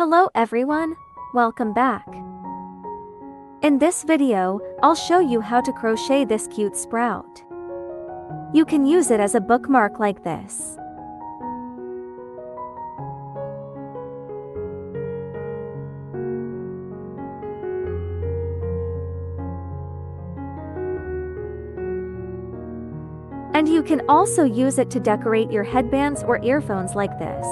Hello everyone, welcome back. In this video, I'll show you how to crochet this cute sprout. You can use it as a bookmark like this. And you can also use it to decorate your headbands or earphones like this.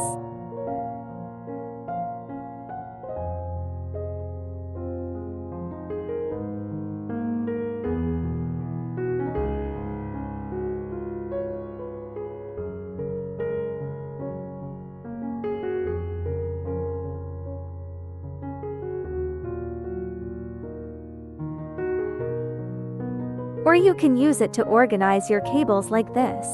Or you can use it to organize your cables like this.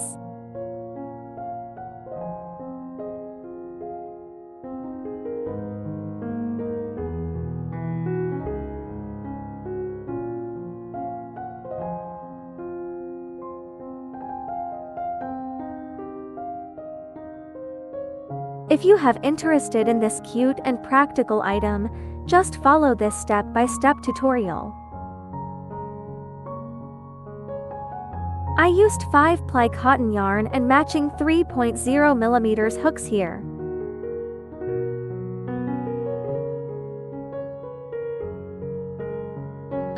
If you have interested in this cute and practical item, just follow this step-by-step tutorial. I used 5-ply cotton yarn and matching 3.0mm hooks here.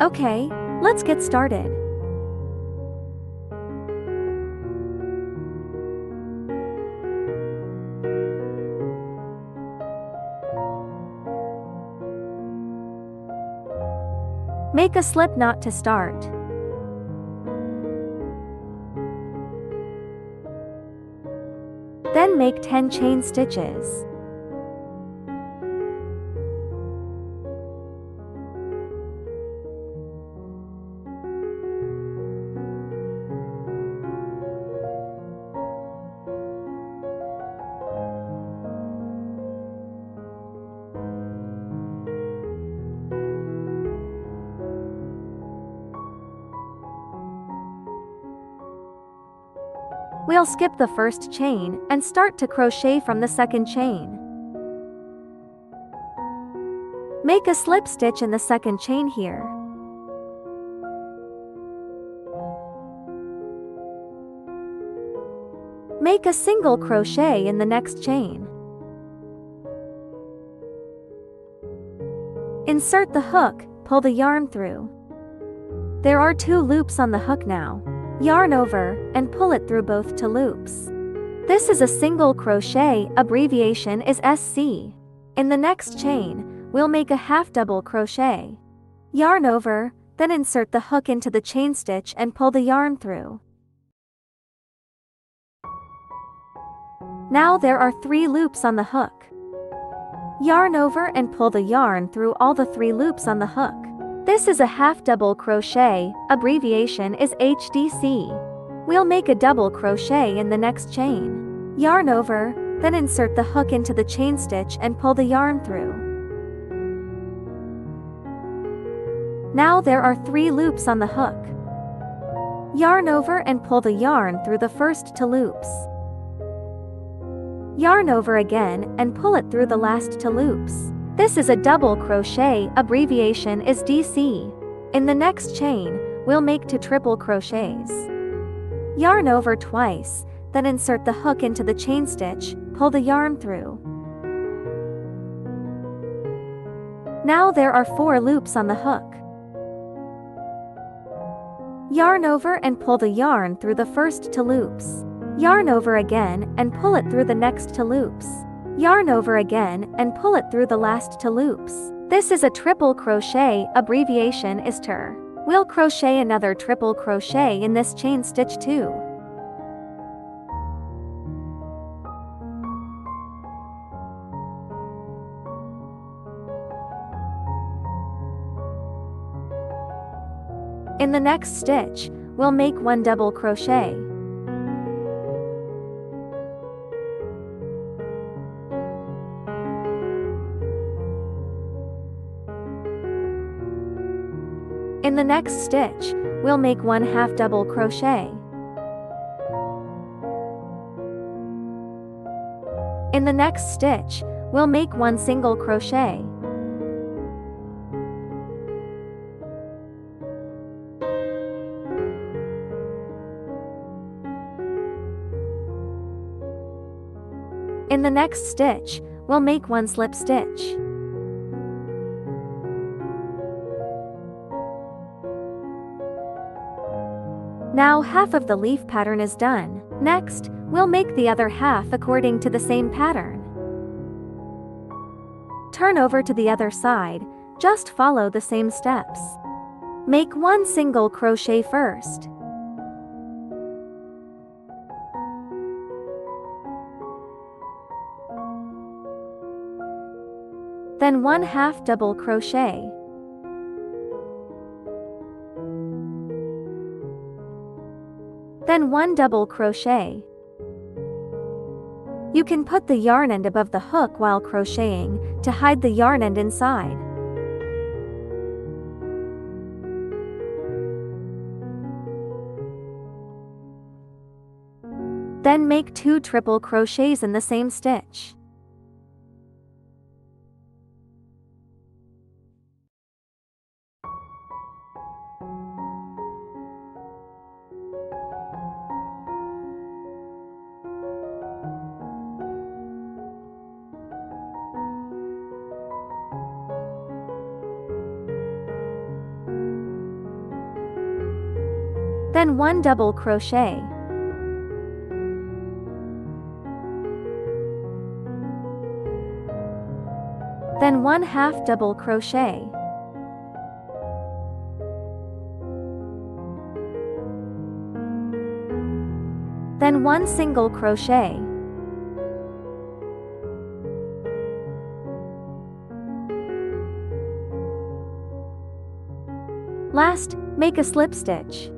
Okay, let's get started. Make a slip knot to start. Then make 10 chain stitches. We'll skip the first chain and start to crochet from the second chain. Make a slip stitch in the second chain here. Make a single crochet in the next chain. Insert the hook, pull the yarn through. There are 2 loops on the hook now. Yarn over, and pull it through both 2 loops. This is a single crochet, abbreviation is SC. In the next chain, we'll make a half double crochet. Yarn over, then insert the hook into the chain stitch and pull the yarn through. Now there are 3 loops on the hook. Yarn over and pull the yarn through all the 3 loops on the hook. This is a half double crochet, abbreviation is HDC. We'll make a double crochet in the next chain. Yarn over, then insert the hook into the chain stitch and pull the yarn through. Now there are 3 loops on the hook. Yarn over and pull the yarn through the first 2 loops. Yarn over again and pull it through the last 2 loops. This is a double crochet, abbreviation is DC. In the next chain, we'll make 2 triple crochets. Yarn over twice, then insert the hook into the chain stitch, pull the yarn through. Now there are 4 loops on the hook. Yarn over and pull the yarn through the first 2 loops. Yarn over again and pull it through the next 2 loops. Yarn over again and pull it through the last 2 loops. This is a triple crochet, abbreviation is TR. We'll crochet another triple crochet in this chain stitch too. In the next stitch, we'll make 1 double crochet. In the next stitch, we'll make 1 half double crochet. In the next stitch, we'll make 1 single crochet. In the next stitch, we'll make 1 slip stitch. Now half of the leaf pattern is done. Next, we'll make the other half according to the same pattern. Turn over to the other side, just follow the same steps. Make 1 single crochet first. Then 1/2 double crochet. Then 1 double crochet. You can put the yarn end above the hook while crocheting to hide the yarn end inside. Then make 2 triple crochets in the same stitch. Then 1 double crochet. Then 1/2 double crochet. Then 1 single crochet. Last, make a slip stitch.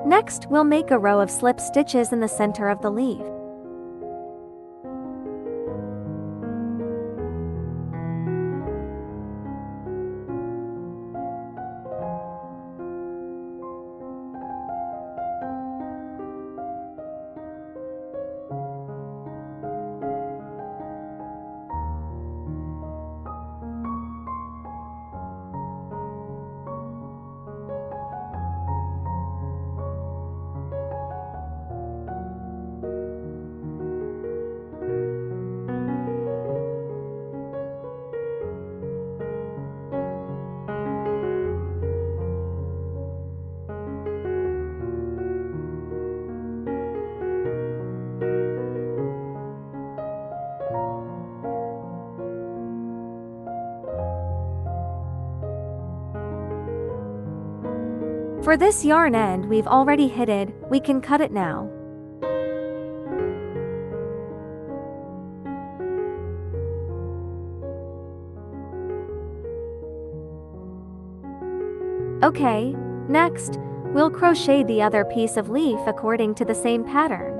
Next, we'll make a row of slip stitches in the center of the leaf. For this yarn end we've already hitted, we can cut it now. Okay, next, we'll crochet the other piece of leaf according to the same pattern.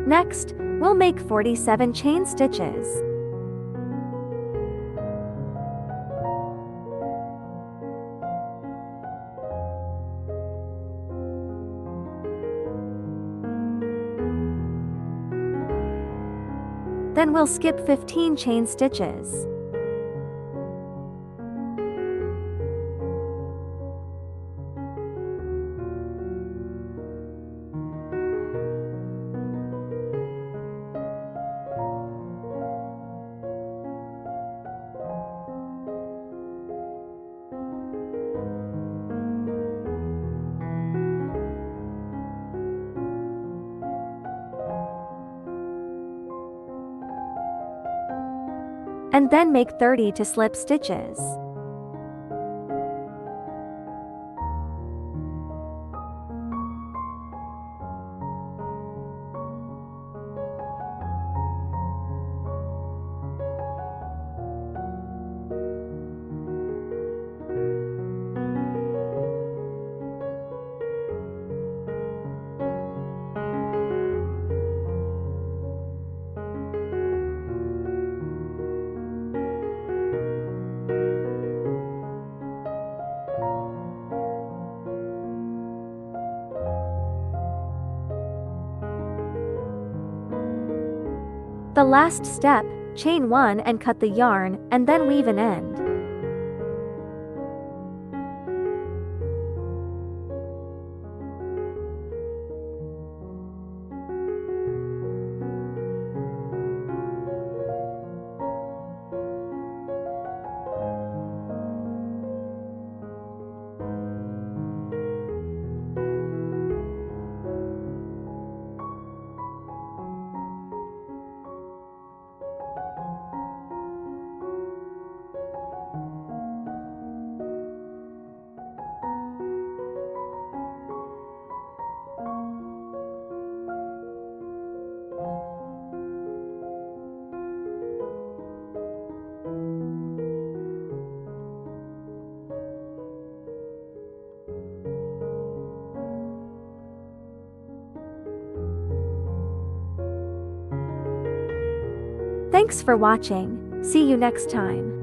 Next, we'll make 47 chain stitches. Then we'll skip 15 chain stitches. And then make 30 to slip stitches. The last step, chain 1 and cut the yarn, and then weave an end. Thanks for watching. See you next time.